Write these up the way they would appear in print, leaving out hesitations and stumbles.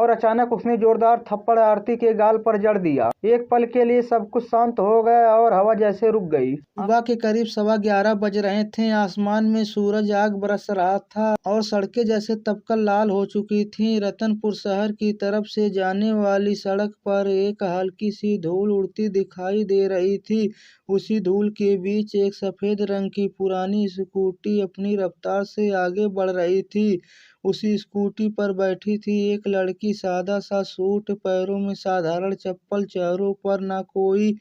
और अचानक उसने जोरदार थप्पड़ आरती के गाल पर जड़ दिया। एक पल के लिए सब कुछ शांत हो गया और हवा जैसे रुक गई। सुबह के करीब 11:15 बज रहे थे। आसमान में सूरज आग बरस रहा था और सड़कें जैसे तपकर लाल हो चुकी थीं। रतनपुर शहर की तरफ से जाने वाली सड़क पर एक हल्की सी धूल उड़ती दिखाई दे रही थी। उसी धूल के बीच एक सफेद रंग की पुरानी स्कूटी अपनी रफ्तार से आगे बढ़ रही थी। उसी स्कूटी पर बैठी थी एक लड़की, सादा सा सूट, पैरों में साधारण चप्पल, चेहरों पर ना कोई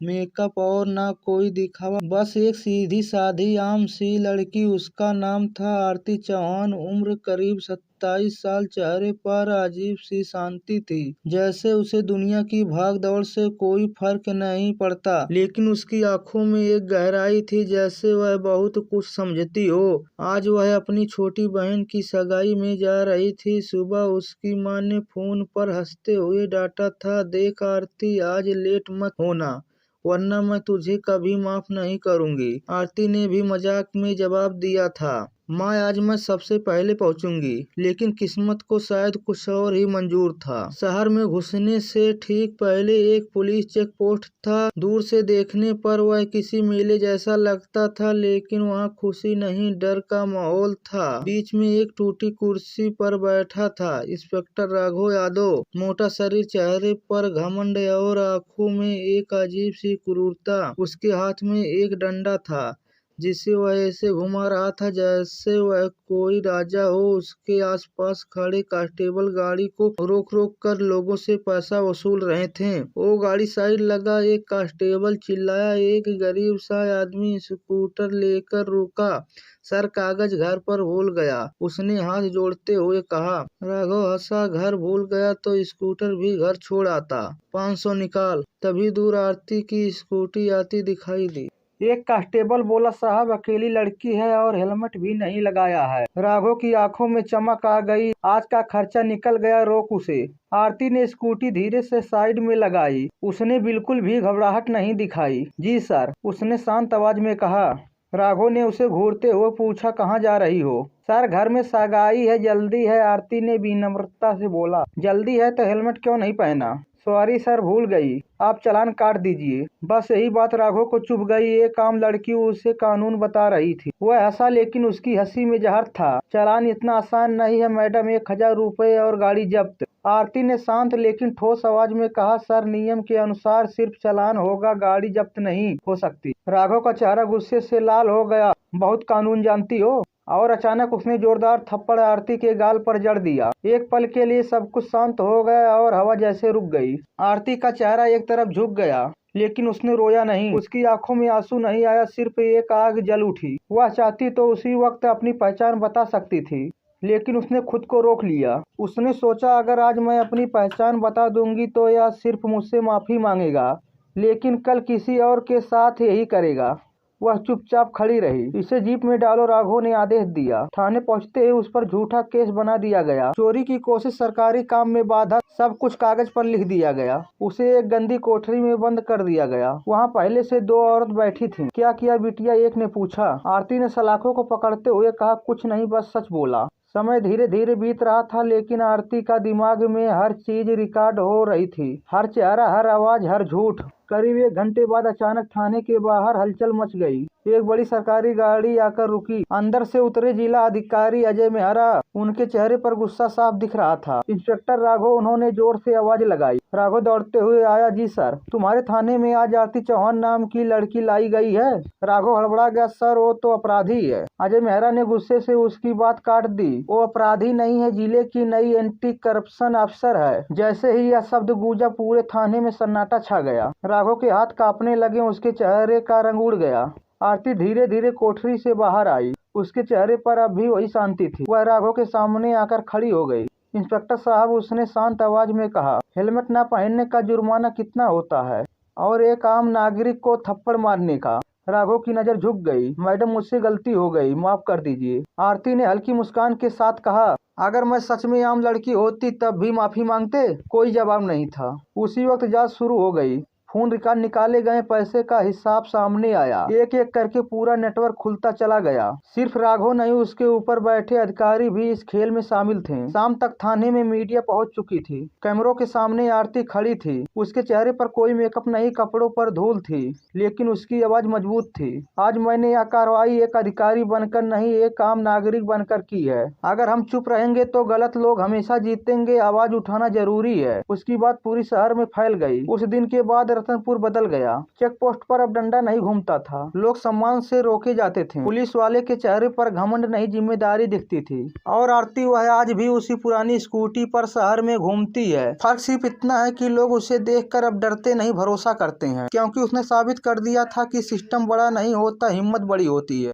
मेकअप और ना कोई दिखावा, बस एक सीधी सादी आम सी लड़की। उसका नाम था आरती चौहान। उम्र करीब 27 साल। चेहरे पर अजीब सी शांति थी, जैसे उसे दुनिया की भाग दौड़ से कोई फर्क नहीं पड़ता। लेकिन उसकी आंखों में एक गहराई थी, जैसे वह बहुत कुछ समझती हो। आज वह अपनी छोटी बहन की सगाई में जा रही थी। सुबह उसकी माँ ने फोन पर हंसते हुए डांटा था, देख आरती, आज लेट मत होना वरना मैं तुझे कभी माफ नहीं करूंगी। आरती ने भी मजाक में जवाब दिया था, माँ आज मैं सबसे पहले पहुंचूंगी। लेकिन किस्मत को शायद कुछ और ही मंजूर था। शहर में घुसने से ठीक पहले एक पुलिस चेक पोस्ट था। दूर से देखने पर वह किसी मेले जैसा लगता था, लेकिन वहाँ खुशी नहीं डर का माहौल था। बीच में एक टूटी कुर्सी पर बैठा था इंस्पेक्टर राघव यादव। मोटा शरीर, चेहरे पर घमंड और आंखों में एक अजीब सी क्रूरता। उसके हाथ में एक डंडा था जिसे वह ऐसे घुमा रहा था जैसे वह कोई राजा हो। उसके आसपास खड़े कांस्टेबल गाड़ी को रोक रोक कर लोगों से पैसा वसूल रहे थे। वो गाड़ी साइड लगा। एक कांस्टेबल चिल्लाया, एक गरीब सा आदमी स्कूटर लेकर रुका। सर, कागज घर पर भूल गया, उसने हाथ जोड़ते हुए कहा। राघव हंसा, घर भूल गया तो स्कूटर भी घर छोड़ आता। 500 निकाल। तभी दूर आरती की स्कूटी आती दिखाई दी। एक कांस्टेबल बोला, साहब अकेली लड़की है और हेलमेट भी नहीं लगाया है। राघव की आंखों में चमक आ गई, आज का खर्चा निकल गया, रोक उसे। आरती ने स्कूटी धीरे से साइड में लगाई। उसने बिल्कुल भी घबराहट नहीं दिखाई। जी सर, उसने शांत आवाज में कहा। राघव ने उसे घूरते हुए पूछा, कहाँ जा रही हो? सर, घर में सगाई है, जल्दी है, आरती ने विनम्रता से बोला। जल्दी है तो हेलमेट क्यों नहीं पहना? सॉरी सर, भूल गई, आप चालान काट दीजिए। बस यही बात राघव को चुभ गई। एक आम लड़की उसे कानून बता रही थी। वह हंसा, लेकिन उसकी हंसी में जहर था। चालान इतना आसान नहीं है मैडम, 1000 रुपए और गाड़ी जब्त। आरती ने शांत लेकिन ठोस आवाज में कहा, सर नियम के अनुसार सिर्फ चालान होगा, गाड़ी जब्त नहीं हो सकती। राघव का चेहरा गुस्से से लाल हो गया, बहुत कानून जानती हो। और अचानक उसने जोरदार थप्पड़ आरती के गाल पर जड़ दिया। एक पल के लिए सब कुछ शांत हो गया और हवा जैसे रुक गई। आरती का चेहरा एक तरफ झुक गया, लेकिन उसने रोया नहीं। उसकी आंखों में आंसू नहीं आया, सिर्फ एक आग जल उठी। वह चाहती तो उसी वक्त अपनी पहचान बता सकती थी, लेकिन उसने खुद को रोक लिया। उसने सोचा, अगर आज मैं अपनी पहचान बता दूंगी तो यह सिर्फ मुझसे माफी मांगेगा, लेकिन कल किसी और के साथ यही करेगा। वह चुपचाप खड़ी रही। इसे जीप में डालो, राघव ने आदेश दिया। थाने पहुंचते ही उस पर झूठा केस बना दिया गया। चोरी की कोशिश, सरकारी काम में बाधा, सब कुछ कागज पर लिख दिया गया। उसे एक गंदी कोठरी में बंद कर दिया गया। वहाँ पहले से 2 औरत बैठी थीं। क्या किया बिटिया? एक ने पूछा। आरती ने सलाखों को पकड़ते हुए कहा, कुछ नहीं, बस सच बोला। समय धीरे धीरे बीत रहा था, लेकिन आरती का दिमाग में हर चीज रिकॉर्ड हो रही थी। हर चेहरा, हर आवाज, हर झूठ। करीब 1 घंटे बाद अचानक थाने के बाहर हलचल मच गई। एक बड़ी सरकारी गाड़ी आकर रुकी। अंदर से उतरे जिला अधिकारी अजय मेहरा। उनके चेहरे पर गुस्सा साफ दिख रहा था। इंस्पेक्टर राघव, उन्होंने जोर से आवाज लगाई। राघव दौड़ते हुए आया। जी सर, तुम्हारे थाने में आज आरती चौहान नाम की लड़की लाई गई है। राघव हड़बड़ा गया, सर वो तो अपराधी है। अजय मेहरा ने गुस्से से उसकी बात काट दी। वो अपराधी नहीं है, जिले की नई एंटी करप्शन अफसर है। जैसे ही यह शब्द गूंजा, पूरे थाने में सन्नाटा छा गया। राघव के हाथ कांपने लगे, उसके चेहरे का रंग उड़ गया। आरती धीरे धीरे कोठरी से बाहर आई। उसके चेहरे पर अब भी वही शांति थी। वह राघव के सामने आकर खड़ी हो गई। इंस्पेक्टर साहब, उसने शांत आवाज में कहा, हेलमेट न पहनने का जुर्माना कितना होता है और एक आम नागरिक को थप्पड़ मारने का? राघव की नजर झुक गई। मैडम, मुझसे गलती हो गई, माफ कर दीजिए। आरती ने हल्की मुस्कान के साथ कहा, अगर मैं सच में आम लड़की होती तब भी माफी मांगते? कोई जवाब नहीं था। उसी वक्त जांच शुरू हो गई। फोन रिकॉर्ड निकाले गए पैसे का हिसाब सामने आया। एक एक करके पूरा नेटवर्क खुलता चला गया। सिर्फ राघव नहीं, उसके ऊपर बैठे अधिकारी भी इस खेल में शामिल थे। शाम तक थाने में मीडिया पहुंच चुकी थी। कैमरों के सामने आरती खड़ी थी। उसके चेहरे पर कोई मेकअप नहीं, कपड़ों पर धूल थी, लेकिन उसकी आवाज मजबूत थी। आज मैंने यह कार्रवाई एक अधिकारी बनकर नहीं, एक आम नागरिक बनकर की है। अगर हम चुप रहेंगे तो गलत लोग हमेशा जीतेंगे। आवाज उठाना जरूरी है। उसकी बात पूरी शहर में फैल गई। उस दिन के बाद रतनपुर बदल गया। चेक पोस्ट पर अब डंडा नहीं घूमता था। लोग सम्मान से रोके जाते थे। पुलिस वाले के चेहरे पर घमंड नहीं, जिम्मेदारी दिखती थी। और आरती, वह आज भी उसी पुरानी स्कूटी पर शहर में घूमती है। फर्क सिर्फ इतना है कि लोग उसे देखकर अब डरते नहीं, भरोसा करते हैं, क्योंकि उसने साबित कर दिया था कि सिस्टम बड़ा नहीं होता, हिम्मत बड़ी होती है।